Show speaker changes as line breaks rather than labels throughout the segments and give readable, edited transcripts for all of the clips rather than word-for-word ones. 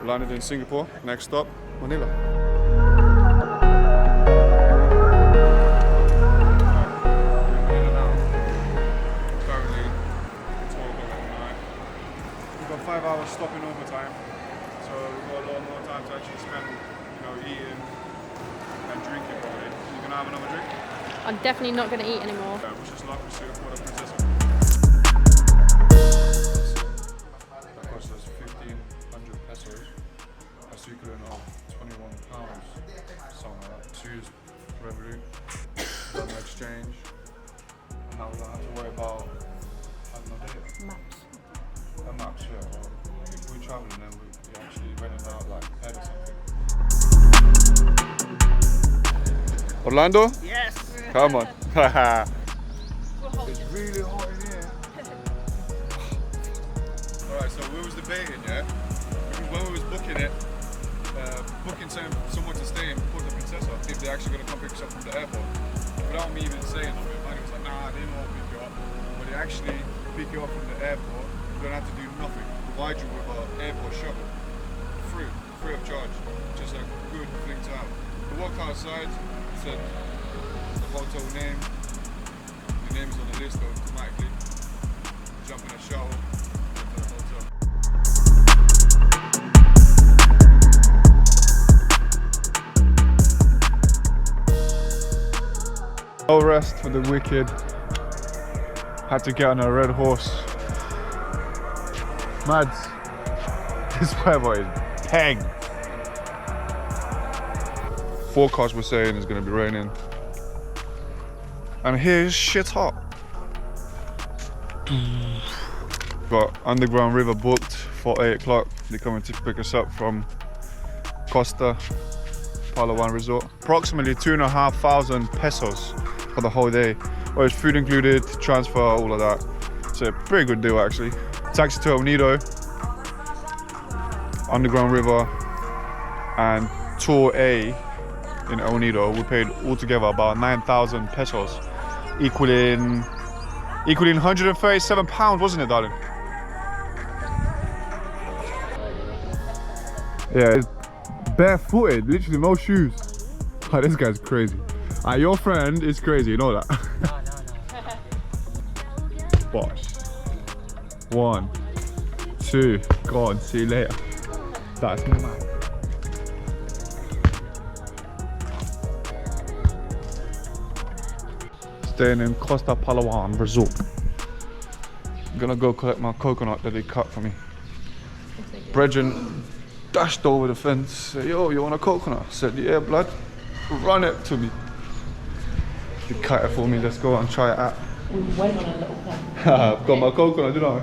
Landed in Singapore. Next stop, Manila. Currently, 12 o'clock at night. We've got 5 hours stopping overtime, so we've got a lot more time to actually spend, eating and drinking probably. You gonna have another drink?
I'm definitely not going to eat anymore.
Yeah, wish us luck. We'll see you for the princess. That cost us 1,500 pesos. That's equivalent of 21 pounds. Something like that. To use Revolut, done the exchange, and now we don't have to worry about having no data.
Maps.
Maps, yeah. Well, if we travel and then we actually renting out like head or something. Orlando?
Yes!
Come on. It's really hot in here. Alright, so we was debating, yeah? Because when we was booking it, booking someone to stay in Puerto Princesa, if they're actually going to come pick us up from the airport. Without me even saying something, Manny was like, nah, they don't pick you up. But they actually pick you up from the airport, you don't have to do nothing. Provide you with an airport shuttle. Free of charge. Just a good thing to have. We walked outside, said the hotel name, your name's on the list automatically. Jump in a shuttle, get to the hotel. No rest for the wicked. Had to get on a red horse. Mads, this weather is peng. Forecast was saying it's gonna be raining. And here's shit hot. Got underground river booked for 8 o'clock. They're coming to pick us up from Costa Palawan Resort. Approximately 2,500 pesos for the whole day. Well, it's food included, transfer, all of that. It's a pretty good deal actually. Taxi to El Nido, underground river, and tour A in El Nido. We paid altogether about 9,000 pesos, equaling 137 pounds, wasn't it, darling? Yeah, it's barefooted, literally no shoes. Oh, this guy's crazy. Your friend is crazy, you know that? No. Bosh. 1, 2, go on, see you later. That's my man. Staying in Costa Palawan Resort. I'm gonna go collect my coconut that they cut for me. Brethren dashed over the fence, said, yo, you want a coconut? I said, yeah, blood, run it to me. They cut it for me, let's go and try it out.
We went on a little plane.
I've got my coconut, didn't I?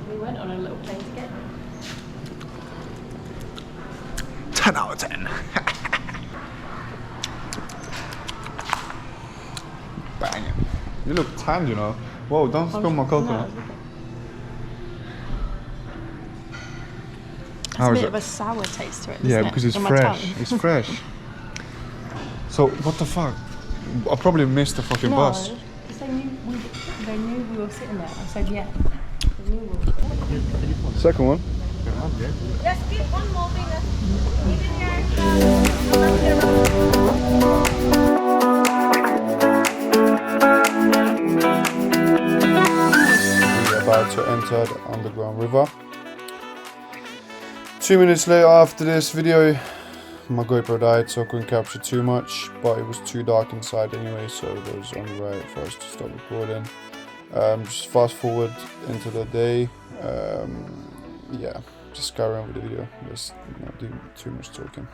We went on a little plane to get
10 out of 10. Banging. You look tanned, you know. Whoa, don't spill my coconut.
It's a bit of a sour taste to it,
Yeah,
isn't
because
it?
it's
In my
fresh.
tongue.
It's fresh. So, what the fuck? I probably missed the fucking bus.
No, because they knew we were sitting there. I said, yeah. They knew we were sitting there.
Second one.
Just keep on moving.
We're about to enter the underground river. 2 minutes later after this video, my GoPro died, so I couldn't capture too much, but it was too dark inside anyway, so it was only right for us to stop recording. Just fast forward into the day. Yeah, just carry on with the video. Let's not do too much talking.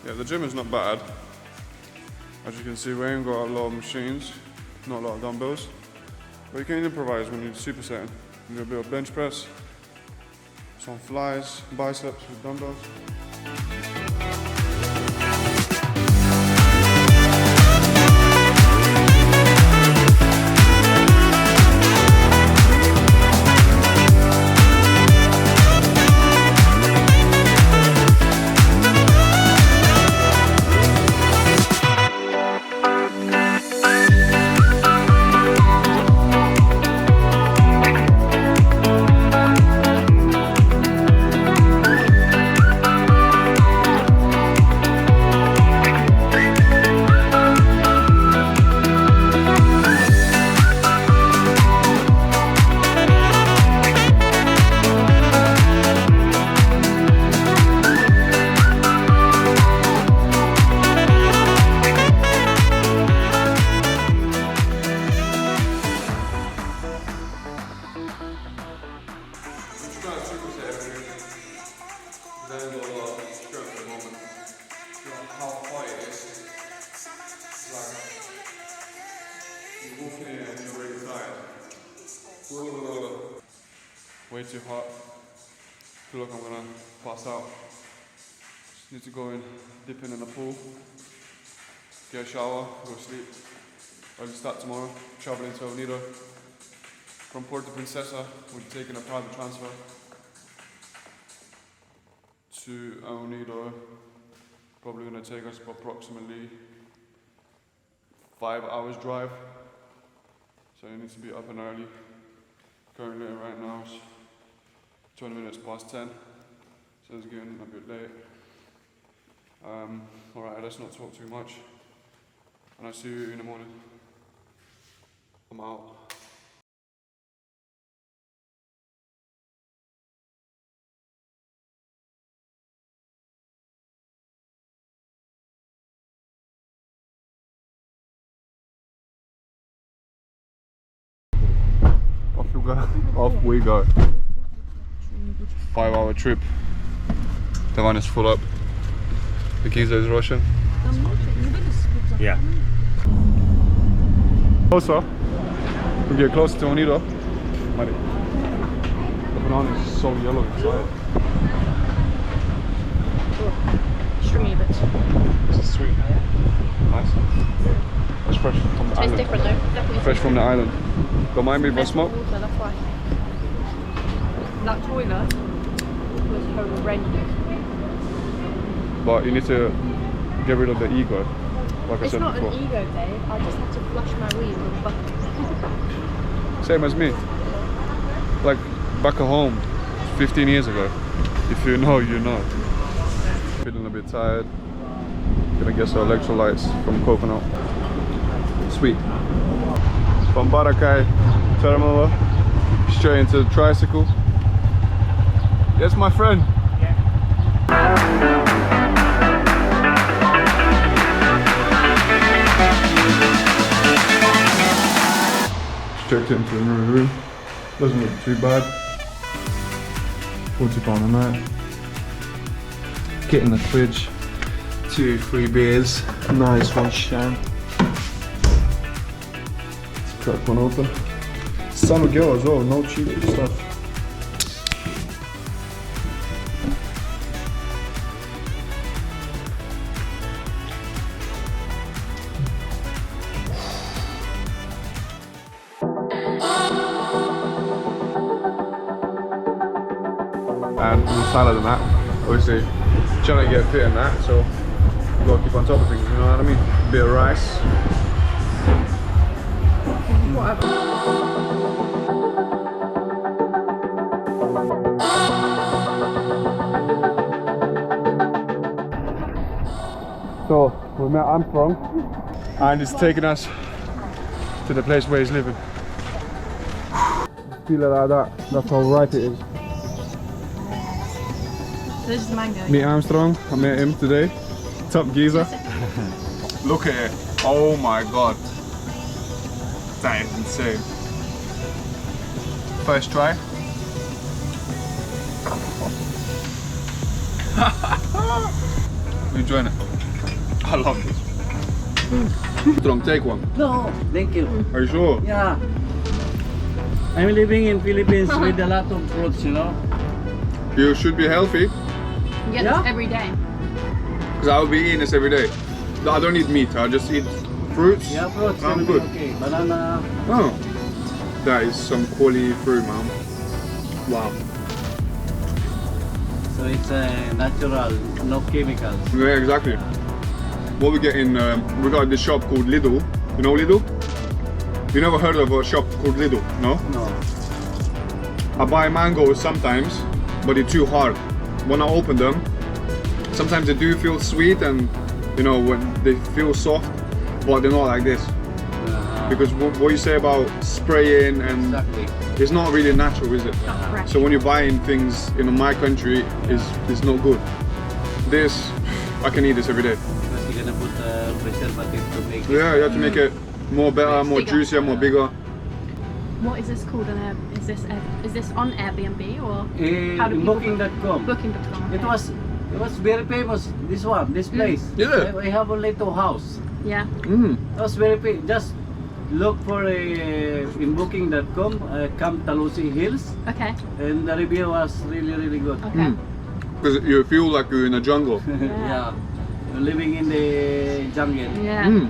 Yeah, the gym is not bad. As you can see, we ain't got a lot of machines, not a lot of dumbbells, but you can improvise when you're supersetting. You do a bit of bench press, some flies, biceps with dumbbells. walking in and you're really tired. Whoa. Way too hot. Feel like I'm gonna pass out. Just need to go in, dip in the pool, get a shower, go sleep. Early start tomorrow, traveling to El Nido. From Puerto Princesa, we're taking a private transfer to El Nido. Probably gonna take us approximately 5 hours drive. So you need to be up and early. Currently right now it's 20 minutes past 10. So it's getting a bit late. Alright, let's not talk too much. And I'll see you in the morning. I'm out. Off we go. 5 hour trip. The van is full up. The geezer is Russian.
Yeah.
Closer. We get closer to Unido. The banana is so yellow inside.
Stringy bits.
This is sweet. Nice. It's fresh from the
Tastes
island.
different though. Definitely
Fresh from the island. Don't mind me if I smoke.
Water, that's why. That toilet was horrendous.
But you need to get rid of the ego. Like I
It's
said
not
before.
an ego, babe. I just have to flush my wee with a bucket.
Same as me. Like back at home 15 years ago. If you know, you know. Feeling a bit tired. Gonna get some electrolytes from coconut. Sweet. From Barakai terminal straight into the tricycle. Yes, my friend. Checked into the room. Doesn't look too bad. £40 a night. Get in the fridge. 2 free beers. Nice one, Shan. Let's crack one open. San Miguel as well, no cheap stuff. And some salad and that. Obviously, trying to get fit in that, so you gotta keep on top of things, you know what I mean? Bit of rice. So, we met Armstrong, and he's taking us to the place where he's living. Feel it like that, that's how ripe it is.
This is mango.
Meet Armstrong, I met him today. Top geezer. Look at it, oh my god. That is insane. First try. You enjoying it? I love this. Strong, take one.
No, thank you.
Are you sure?
Yeah. I'm living in Philippines with a lot of fruits, you know.
You should be healthy,
You get
Yeah?
this every day.
because I will be eating this every day. I don't eat meat, I just eat fruits.
Yeah, fruits.
I'm
can be
good.
Okay. Banana.
Oh, that is some quality fruit, man. Wow.
So it's natural, no chemicals.
Yeah, exactly. What we get in, we got this shop called Lidl. You know Lidl? You never heard of a shop called Lidl, no?
No.
I buy mangoes sometimes, but they're too hard. When I open them, sometimes they do feel sweet and, you know, when they feel soft, but they're not like this. Because what you say about spraying and
Exactly.
it's not really natural, is it?
Not fresh.
So when you're buying things in my country, is not good. This, I can eat this every day.
Because you're gonna put preservative to make it.
Yeah, you have to make it more better, more
Bigger.
juicier, more bigger.
What is this called? Is this on Airbnb or
In
how do people
Booking.com.
Booking.com.
It
okay.
was very famous. This one, this place.
Yeah.
We have only 2 houses.
Yeah.
Mm.
It was very famous. Just look for a in booking.com, Camp Talusi Hills,
Okay.
and the review was really good.
Okay.
Because you feel like you're in a jungle.
Yeah, living in the jungle.
Yeah.
Mm.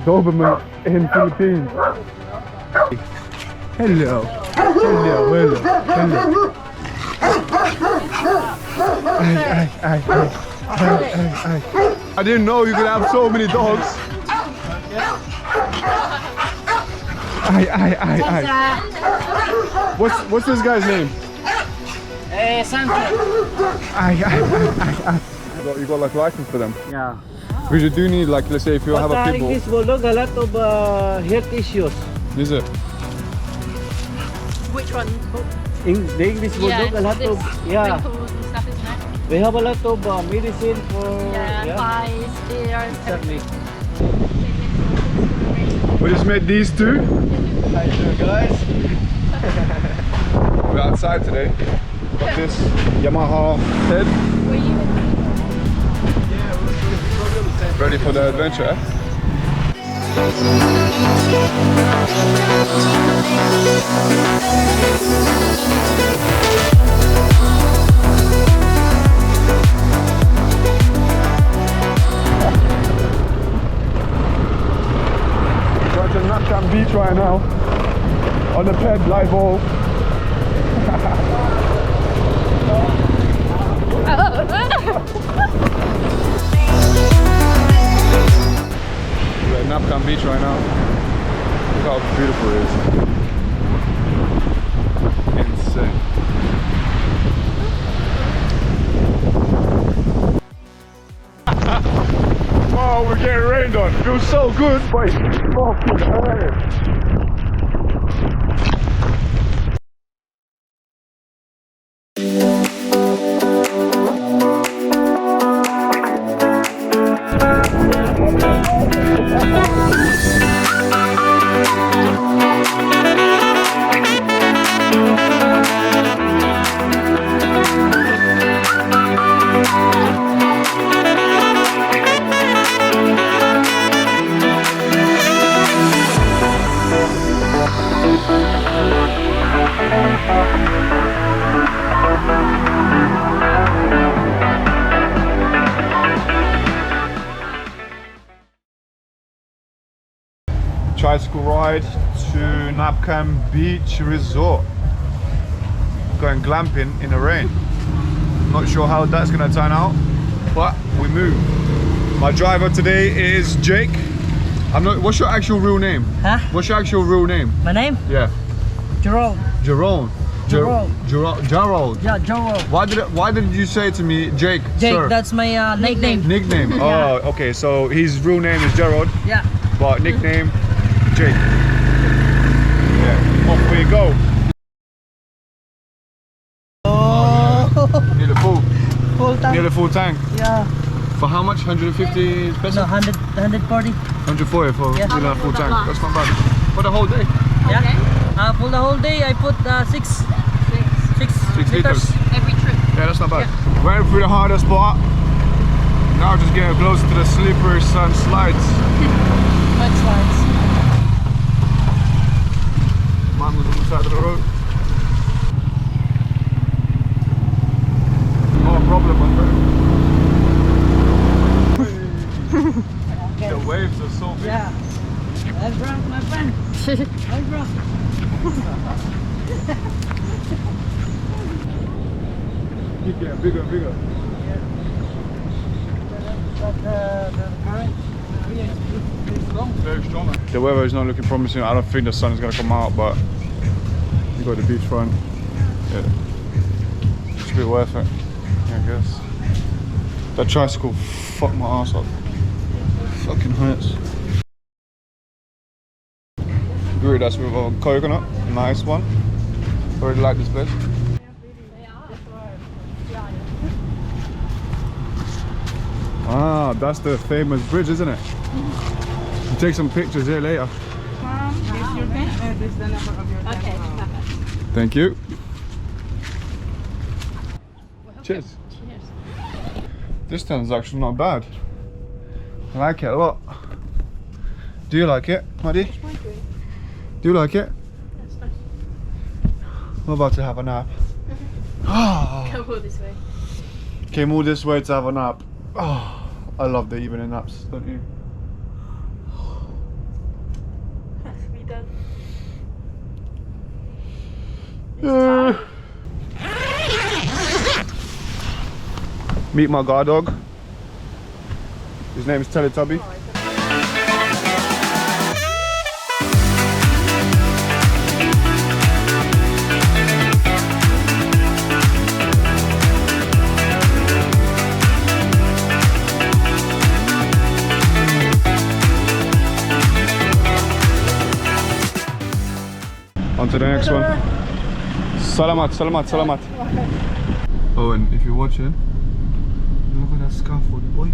Doberman in Philippines. Hello. I didn't know you could have so many dogs. What's this guy's name? You got like license for them.
Yeah.
Because you do need, like, let's say if you have
But
a pit bull.
English bulldog a lot of health issues.
Is it?
Which one?
The English bulldog a lot of
wrinkles and stuff, isn't it?
they have a lot of medicine for
Thighs, ears,
exactly.
We just met these two.
How you doing, guys?
We're outside today. Got this Yamaha head.
Were you?
Ready for the adventure. Going to Natcam Beach right now on the ped live ball. We're at Natcam Beach right now. Look how beautiful it is. Insane. Oh, we're getting rained on. Feels so good, but it's fucking hard. Tricycle ride to Natcam Beach Resort. Going glamping in the rain. Not sure how that's gonna turn out, but we move. My driver today is Jake. I'm not. What's your actual real name?
Huh?
What's your actual real name?
My name?
Yeah.
Jerome.
Jerome.
Jerome.
Gerald.
Yeah, Jerome.
Why did you say to me Jake?
Jake,
sir?
that's my nickname.
Nickname.
Yeah.
Oh, okay. So his real name is Gerald,
Yeah.
but nickname Jake. Yeah. Off we go.
Oh,
Nearly full.
full time.
Nearly full tank.
Yeah.
For how much? 150 pesos?
No, 140.
140 for
Yeah.
nearly a full tank. That's not bad. For the whole day.
Yeah. For the whole day, I put 6
6 liters.
Every trip.
Yeah, that's not bad. Went through the hardest part. Now just getting closer to the slippery sun slides.
Mud slides.
Man was on the side of the road. No problem, my friend. The waves are so big.
Yeah. That's right, my friend. That's right.
Keep getting bigger and bigger.
But the current is strong.
Very strong. The weather is not looking promising. I don't think the sun is going to come out, but you got the beachfront. Yeah. It's a bit worth it, I guess. That tricycle fucked my ass up. Fucking hurts. Greeted us with a coconut, nice one. Already like this place. Ah, that's the famous bridge, isn't it? We'll take some pictures here later.
Okay.
Thank you. Cheers.
Cheers.
This one's actually not bad. I like it a lot. Do you like it, Maddie? Do you like it?
That's nice.
We're about to have a nap. Oh.
Come all this way.
Came all this way to have a nap. Oh, I love the evening naps, don't you?
That's me done.
Meet my guard dog. His name is Teletubby. On to the next one. Salamat, salamat, salamat. Oh, and if you're watching, look at that scaffold, boy.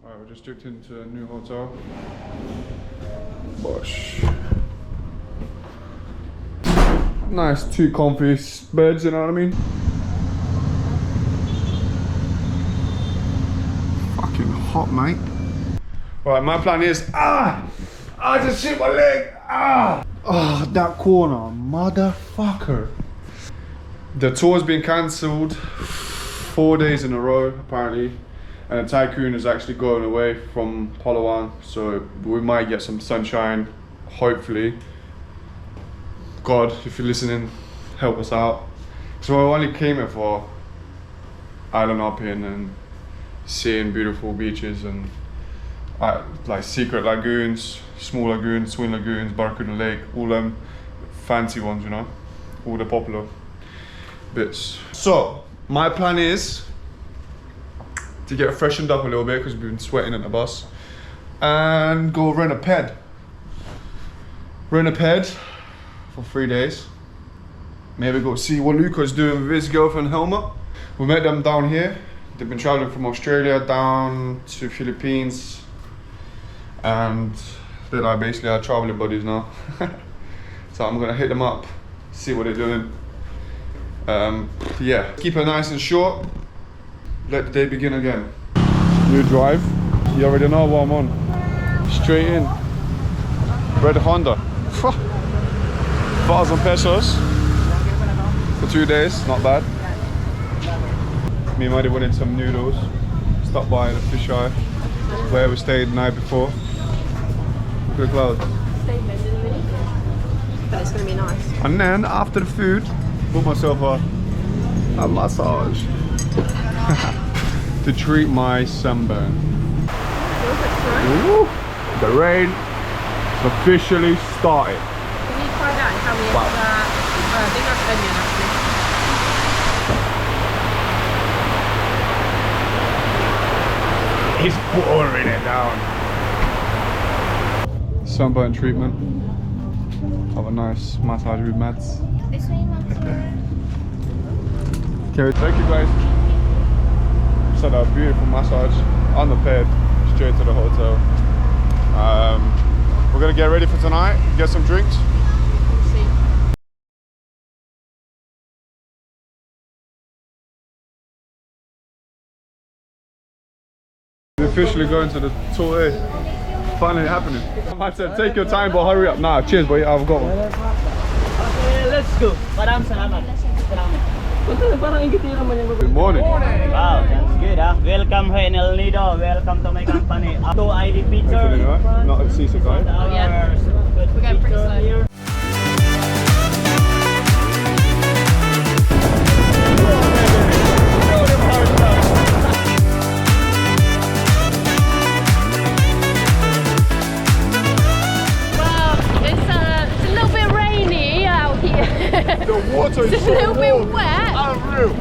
Alright, we just checked into a new hotel. Bosh. Nice, 2 comfy beds, you know what I mean? Fucking hot, mate. Alright, my plan is, I just hit my leg. Oh, that corner, motherfucker. The tour's been cancelled 4 days in a row, apparently. And the tycoon is actually going away from Palawan, so we might get some sunshine, hopefully. God, if you're listening, help us out. So I only came here for island hopping and seeing beautiful beaches and like secret lagoons, small lagoons, twin lagoons, Barracuda Lake, all them fancy ones, you know, all the popular bits. So my plan is to get freshened up a little bit because we've been sweating in the bus and go rent a ped. Rent a ped for 3 days. Maybe go see what Luca's doing with his girlfriend Helma. We met them down here. They've been traveling from Australia down to Philippines. And they're like basically our traveling buddies now. So I'm gonna hit them up, see what they're doing. Yeah, keep it nice and short. Let the day begin again. New drive. You already know what I'm on. Straight in. Red Honda. 1,000 pesos for 2 days, not bad. Me and Maddie went in some noodles. Stopped by the fish eye where we stayed the night before. Look at the clouds.
But it's going to be nice.
And then after the food, put myself a massage to treat my sunburn. Ooh, the rain has officially started.
Can you try that and tell me if I think that's onion actually.
He's pouring it down. Sunburn treatment. Have a nice massage with Mads. Okay, thank you guys. Just had a beautiful massage on the bed, straight to the hotel. We're gonna get ready for tonight, get some drinks. We're officially going to the tour. Finally happening. I said, take your time, but hurry up. Nah, cheers, boy. I've got one.
Okay, let's go. Maraming salamat.
Good morning.
Wow, that's good, huh? Welcome here in El Nido. Welcome to my company. To ID picture.
Feeling alright? Not a seasick, right?
Yeah. We're going pretty slow.
The water is
it's a little bit wet.
Unreal.